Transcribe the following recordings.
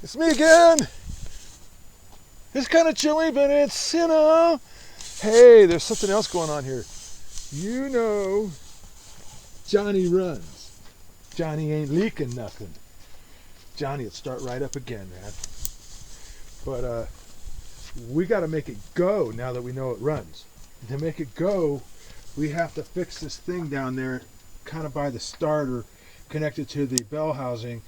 It's me again. It's kind of chilly, but it's, hey, there's something else going on here. You know, Johnny runs. Johnny ain't leaking nothing. Johnny will start right up again, man. But we got to make it go now that we know it runs. And to make it go, we have to fix this thing down there, kind of by the starter, connected to the bell housing.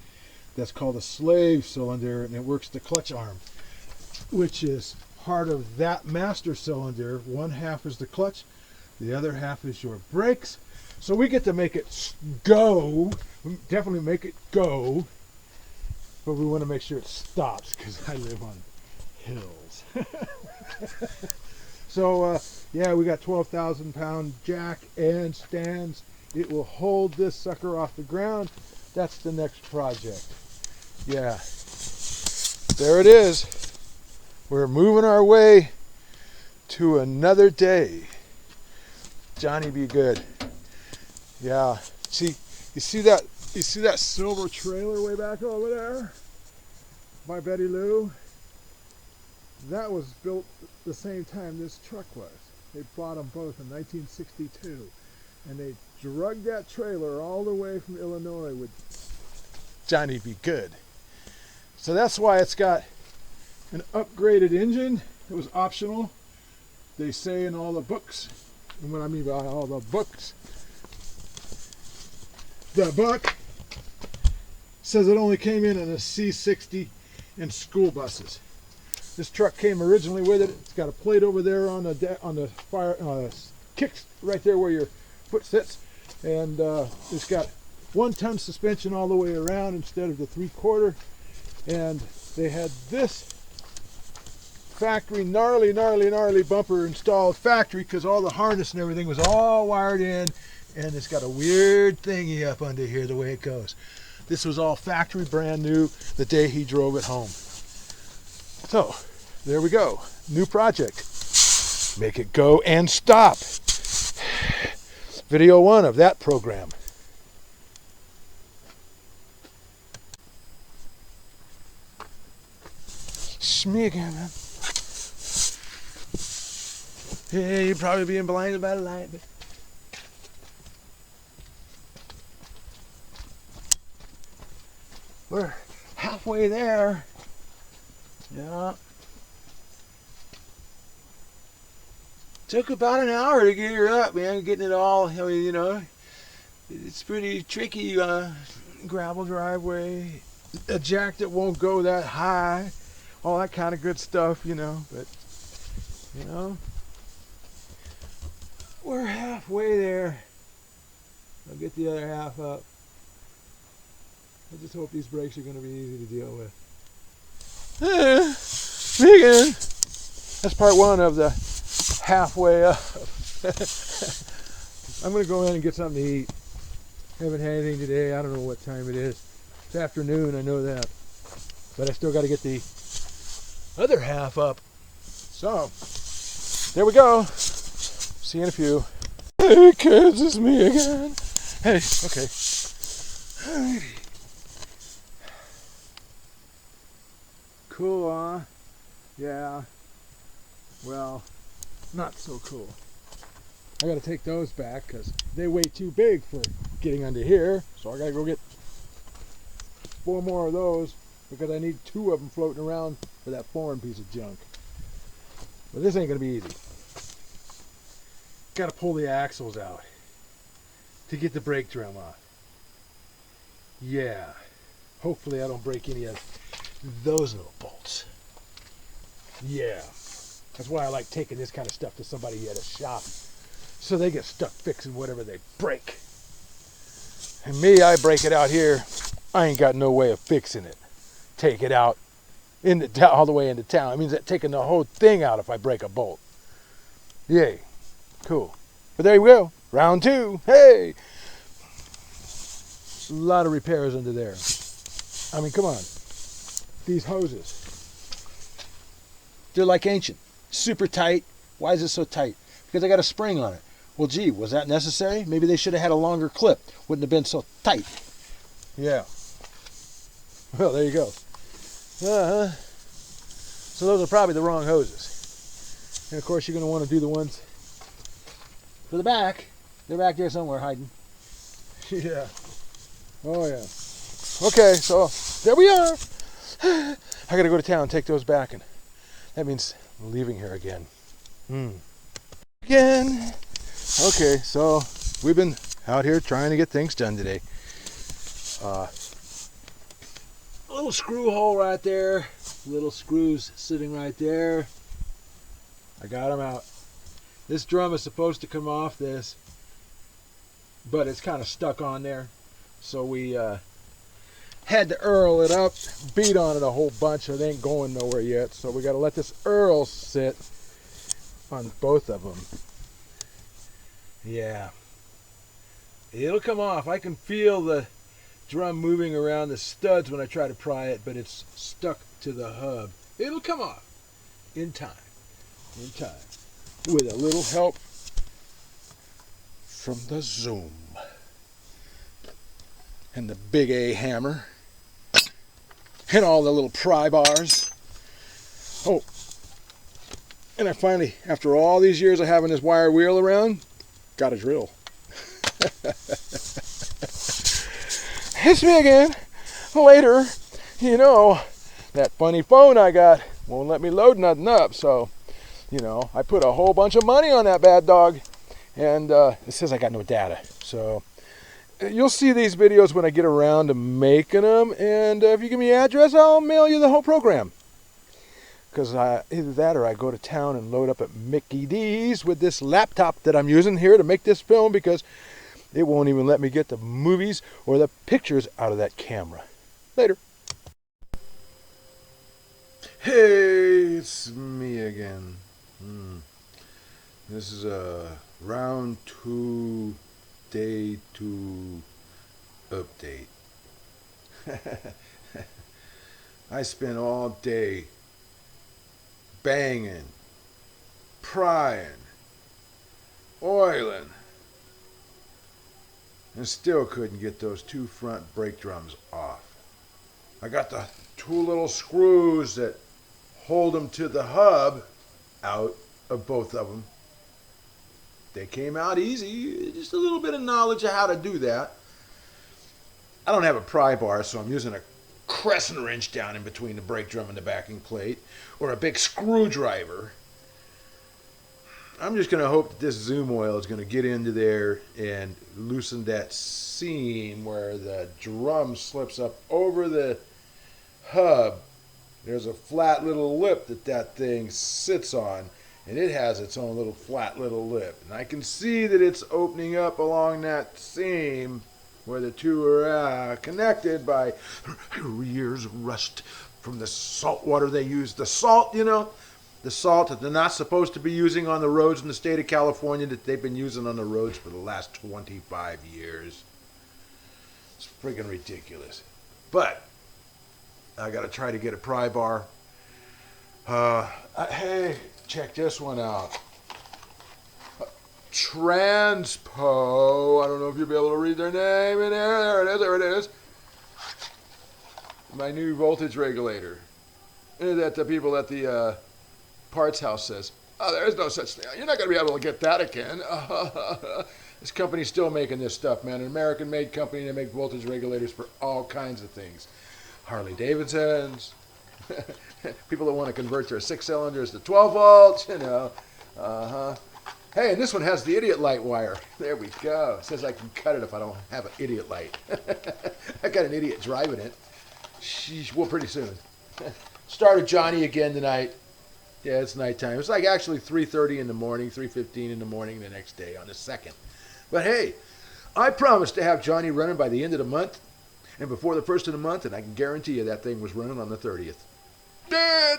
That's called a slave cylinder, and it works the clutch arm, which is part of that master cylinder. One half is the clutch, the other half is your brakes. So we get to make it go. We definitely make it go, but we want to make sure it stops because I live on hills. So yeah, we got 12,000 pound jack and stands. It will hold this sucker off the ground. That's the next project. Yeah, there it is. We're moving our way to another day. Johnny be good. Yeah. You see that silver trailer way back over there by Betty Lou? That was built the same time this truck was. They bought them both in 1962, and they drugged that trailer all the way from Illinois with Johnny be good. So that's why it's got an upgraded engine. It was optional. They say in all the books, and what I mean by all the books, the book says it only came in a C60 and school buses. This truck came originally with it. It's got a plate over there on the fire kicks right there where your foot sits, and it's got 1-ton suspension all the way around instead of the 3/4. And they had this factory gnarly bumper installed factory because all the harness and everything was all wired in, and it's got a weird thingy up under here the way it goes. This was all factory brand new the day he drove it home. So there we go, new project. Make it go and stop. Video 1 of that program. It's me again, man. Yeah, you're probably being blinded by the light, but we're halfway there. Yeah. Took about an hour to get her up, man. Getting it all, I mean, it's pretty tricky. Gravel driveway, a jack that won't go that high, all that kind of good stuff, but, we're halfway there. I'll get the other half up. I just hope these brakes are going to be easy to deal with. Vegan. That's part 1 of the halfway up. I'm going to go in and get something to eat. Haven't had anything today. I don't know what time it is. It's afternoon, I know that. But I still got to get the other half up. So, there we go. See you in a few. Hey kids, it's me again. Hey, okay. Alrighty. Cool, huh? Yeah. Well, not so cool. I gotta take those back because they're way too big for getting under here. So I gotta go get 4 more of those because I need 2 of them floating around for that foreign piece of junk. But this ain't gonna be easy. Gotta pull the axles out to get the brake drum off. Yeah. Hopefully I don't break any of those little bolts. Yeah. That's why I like taking this kind of stuff to somebody at a shop, so they get stuck fixing whatever they break. And me, I break it out here. I ain't got no way of fixing it. Take it out all the way into town. It means that taking the whole thing out if I break a bolt. Yay. Cool. But there we go. Round 2. Hey! A lot of repairs under there. I mean, come on. These hoses. They're like ancient. Super tight. Why is it so tight? Because I got a spring on it. Well, gee, was that necessary? Maybe they should have had a longer clip. Wouldn't have been so tight. Yeah. Well, there you go. So those are probably the wrong hoses. And of course, you're going to want to do the ones for the back. They're back there somewhere hiding. Yeah. Oh, yeah. Okay, so there we are. I got to go to town and take those back, and that means leaving here again. Again. Okay, so we've been out here trying to get things done today. A little screw hole right there. Little screws sitting right there. I got them out. This drum is supposed to come off this, but it's kind of stuck on there. So we had to earl it up, beat on it a whole bunch. It ain't going nowhere yet. So we got to let this earl sit on both of them. Yeah. It'll come off. I can feel the drum moving around the studs when I try to pry it, but it's stuck to the hub. It'll come off in time. In time. With a little help from the Zoom. And the big A hammer. And all the little pry bars. Oh. And I finally, after all these years of having this wire wheel around, got a drill. It's me again. Later, you know, that funny phone I got won't let me load nothing up. So, you know, I put a whole bunch of money on that bad dog. And it says I got no data. So, you'll see these videos when I get around to making them. And if you give me your address, I'll mail you the whole program. Because either that or I go to town and load up at Mickey D's with this laptop that I'm using here to make this film, because it won't even let me get the movies or the pictures out of that camera. Later. Hey, it's me again. This is a round 2, day 2 update. I spent all day banging, prying, oiling, and still couldn't get those 2 front brake drums off. I got the 2 little screws that hold them to the hub out of both of them. They came out easy, just a little bit of knowledge of how to do that. I don't have a pry bar, so I'm using a crescent wrench down in between the brake drum and the backing plate, or a big screwdriver. I'm just going to hope that this Zoom oil is going to get into there and loosen that seam where the drum slips up over the hub. There's a flat little lip that thing sits on, and it has its own little flat little lip. And I can see that it's opening up along that seam where the 2 are connected by years of rust from the salt water they use. The salt, you know, the salt that they're not supposed to be using on the roads in the state of California that they've been using on the roads for the last 25 years. It's friggin' ridiculous. But I got to try to get a pry bar. Hey, check this one out. Transpo. I don't know if you'll be able to read their name in there. There it is. There it is. My new voltage regulator. That the people at the parts house says, oh, there is no such thing. You're not going to be able to get that again. This company's still making this stuff, man. An American-made company. They make voltage regulators for all kinds of things. Harley Davidsons. People that want to convert their 6 cylinders to 12 volts, you know. Hey, and this one has the idiot light wire. There we go. It says I can cut it if I don't have an idiot light. I got an idiot driving it. Sheesh, well, pretty soon. Started Johnny again tonight. Yeah, it's nighttime. It's like actually 3:30 in the morning, 3:15 in the morning the next day on the 2nd. But hey, I promised to have Johnny running by the end of the month and before the 1st of the month, and I can guarantee you that thing was running on the 30th.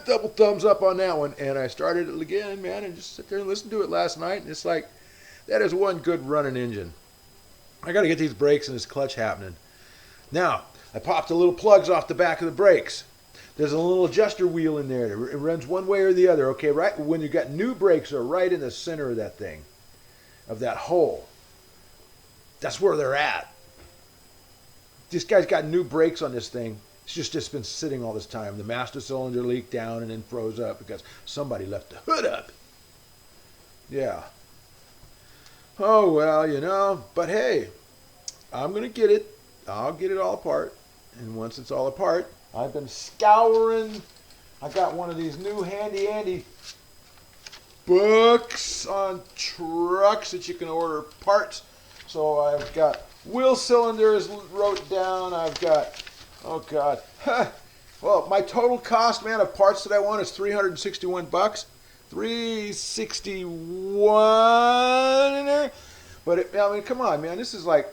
Double thumbs up on that one. And I started it again, man, and just sit there and listen to it last night. And it's like, that is one good running engine. I got to get these brakes and this clutch happening. Now, I popped the little plugs off the back of the brakes. There's a little adjuster wheel in there. It runs one way or the other. Okay, right when you got new brakes are right in the center of that thing, of that hole. That's where they're at. This guy's got new brakes on this thing. It's just been sitting all this time. The master cylinder leaked down and then froze up because somebody left the hood up. Yeah. Oh, well, you know, but hey, I'm going to get it. I'll get it all apart. And once it's all apart, I've been scouring. I got one of these new handy Andy books on trucks that you can order parts. So I've got wheel cylinders wrote down. I've got, oh God. Well, my total cost, man, of parts that I want is $361. $361 in there. But I mean, come on, man. This is like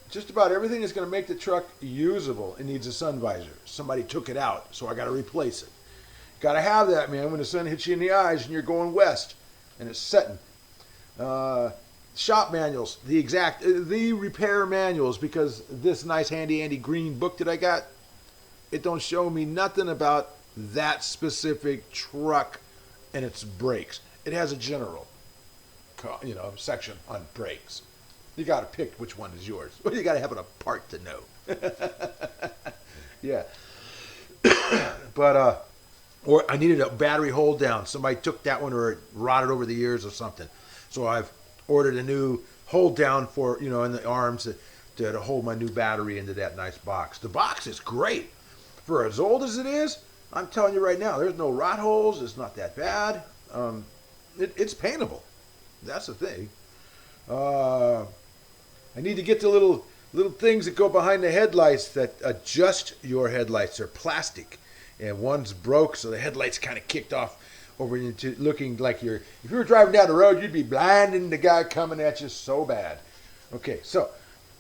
just about everything is going to make the truck usable. It needs a sun visor. Somebody took it out, so I got to replace it. Got to have that, man, when the sun hits you in the eyes and you're going west and it's setting. Shop manuals, the repair manuals, because this nice handy Andy green book that I got, it don't show me nothing about that specific truck and its brakes. It has a general, section on brakes. You got to pick which one is yours. Well, you got to have it a part to know. Yeah. But or I needed a battery hold down. Somebody took that one or it rotted over the years or something. So I've ordered a new hold down for, in the arms to hold my new battery into that nice box. The box is great. For as old as it is, I'm telling you right now, there's no rot holes. It's not that bad. It's paintable. That's the thing. I need to get the little things that go behind the headlights that adjust your headlights. They're plastic, and one's broke, so the headlights kind of kicked off over into looking like if you were driving down the road, you'd be blinding the guy coming at you so bad. Okay, so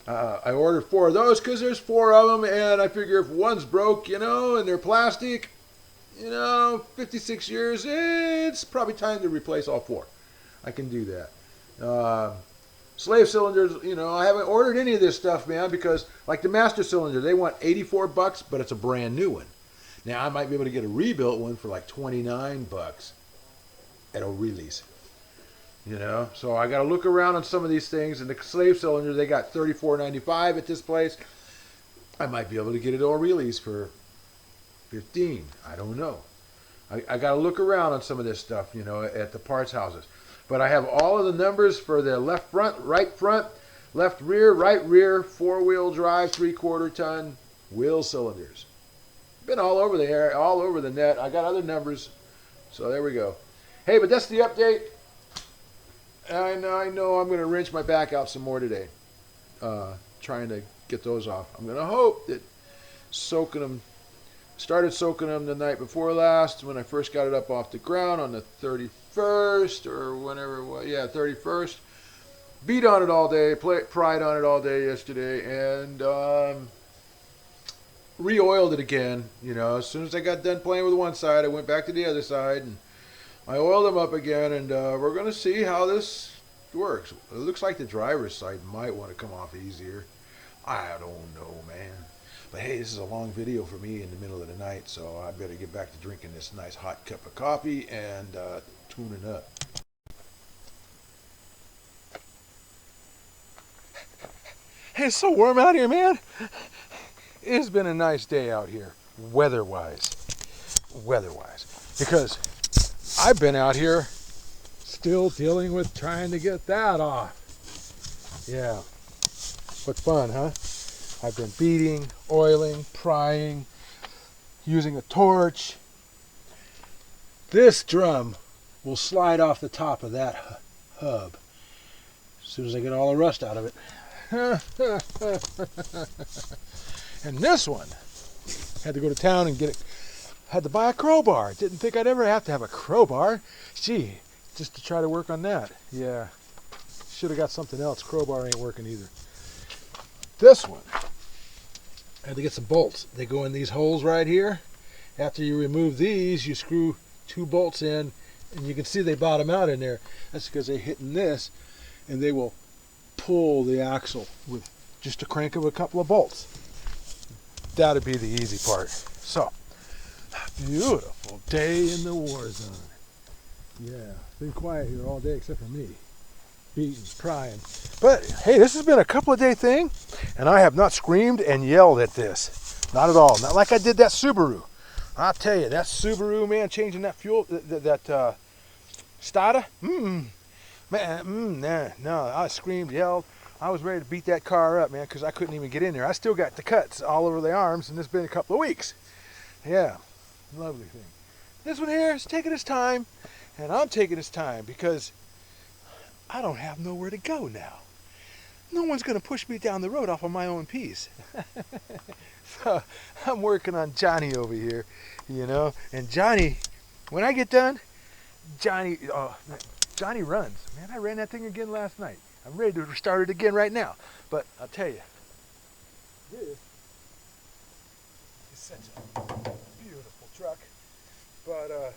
I ordered 4 of those because there's 4 of them, and I figure if one's broke, and they're plastic, 56 years, it's probably time to replace all 4. I can do that. Slave cylinders, I haven't ordered any of this stuff, man, because like the master cylinder, they want $84, but it's a brand new one. Now I might be able to get a rebuilt one for like $29 at O'Reilly's. So I got to look around on some of these things, and the slave cylinder, they got $34.95 at this place. I might be able to get it at O'Reilly's for $15. I don't know. I got to look around on some of this stuff, at the parts houses. But I have all of the numbers for the left front, left rear, right rear, 4-wheel drive, 3/4 ton wheel cylinders. Been all over the air, all over the net. I got other numbers, so there we go. Hey, but that's the update. I know I'm going to wrench my back out some more today, trying to get those off. I'm going to hope that started soaking them the night before last when I first got it up off the ground on the 31st or whenever it was. Yeah, 31st. Beat on it all day, pried on it all day yesterday, and re-oiled it again. As soon as I got done playing with one side, I went back to the other side, and I oiled them up again, and we're going to see how this works. It looks like the driver's side might want to come off easier. I don't know, man. But hey, this is a long video for me in the middle of the night, so I better get back to drinking this nice hot cup of coffee and tuning up. Hey, it's so warm out here, man. It's been a nice day out here, weather-wise. Because I've been out here still dealing with trying to get that off. Yeah. What fun, huh? I've been beating, oiling, prying, using a torch. This drum will slide off the top of that hub as soon as I get all the rust out of it. And this one, had to go to town and get it. Had to buy a crowbar. Didn't think I'd ever have to have a crowbar. Gee, just to try to work on that. Yeah, should have got something else. Crowbar ain't working either. This one, I had to get some bolts. They go in these holes right here. After you remove these, you screw 2 bolts in, and you can see they bottom out in there. That's because they're hitting this, and they will pull the axle with just a crank of a couple of bolts. That'd be the easy part. So, beautiful day in the war zone. Yeah, been quiet here all day except for me. Beating, prying. But hey, this has been a couple of day thing, and I have not screamed and yelled at this. Not at all. Not like I did that Subaru. I'll tell you, that Subaru, man, changing that fuel, that Stada, man, no, I screamed, yelled. I was ready to beat that car up, man, because I couldn't even get in there. I still got the cuts all over the arms, and it's been a couple of weeks. Yeah, lovely thing. This one here is taking its time, and I'm taking its time because I don't have nowhere to go now. No one's going to push me down the road off of my own piece. So I'm working on Johnny over here, you know, and Johnny, when I get done, Johnny runs. Man, I ran that thing again last night. I'm ready to start it again right now. But I'll tell you, this is such a beautiful truck. But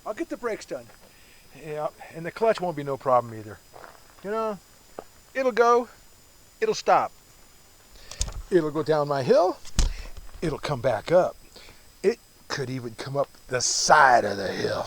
I'll get the brakes done. Yeah, and the clutch won't be no problem either. You know, it'll go, it'll stop. It'll go down my hill, it'll come back up. It could even come up the side of the hill.